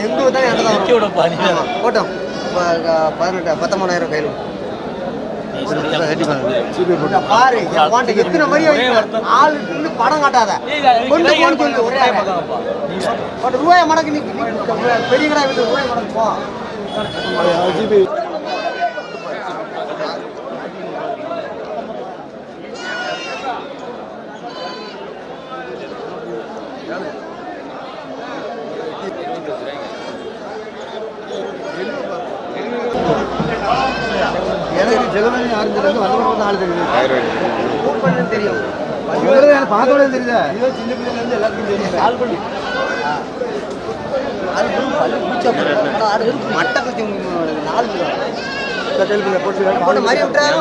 எங்க தான் போட்டோம் 19,000 கையில் பாரு எத்தனை மாதிரி ஆள் படம் காட்டாத ரூபாய் மடக்கு பெரிய கடை விட்டு ரூபாய் மடக்கு போ எனக்கு ஜெகமணி ஆரம்பிச்சிருந்து வந்து ஆள் தெரியும் தெரியும் பார்த்தோட தெரியுதா இதோ சின்ன பிள்ளைங்க எல்லாருக்கும் தெரியும் கால் பண்ணி மட்டை கட்டி 4 போட்டு மாதிரி விட்டாங்க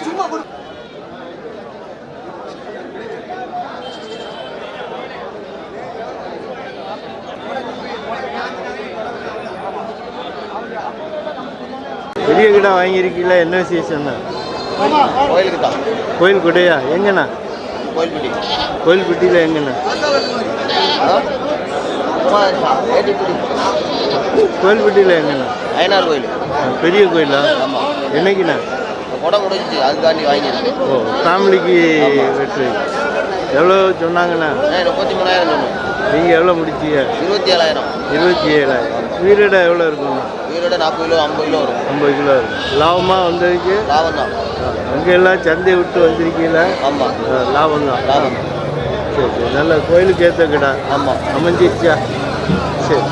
சும்மா பெரிய கிட்ட வாங்கியிருக்கீங்களா? என்ன விசேஷம் தான்? கோயிலுக்கு தான். கோயில் கூடையா? எங்கண்ணா? கோயில்பட்டி. கோயில்பட்டியில் எங்கண்ணா? கோயில்பட்டியில் எங்கண்ணா? ஐயனார் கோயில். பெரிய கோயிலா? என்னைக்குண்ணா? கொடை முடிஞ்சிச்சு, அதுக்காண்டி வாங்கியிருக்கு. ஓ, ஃபேமிலிக்கு வெற்றி. எவ்வளோ சொன்னாங்கண்ணா? 33,000 சொன்னோம். நீங்கள் எவ்வளோ முடிச்சிங்க? 27,000. 27,000. வீரடை எவ்வளோ இருக்குண்ணா? வீரோட 40 கிலோ 50 கிலோ வரும். 50 கிலோ இருக்கும். லாபமாக வந்ததுக்கு? லாபம் தான். அங்கே எல்லாம் சந்தையை விட்டு வந்திருக்கீங்களா? ஆமாம், லாபம் தான். லாபம். சரி சரி, நல்ல கோயிலுக்கு ஏற்ற கடை. ஆமாம், அமைஞ்சிருச்சா? சரி.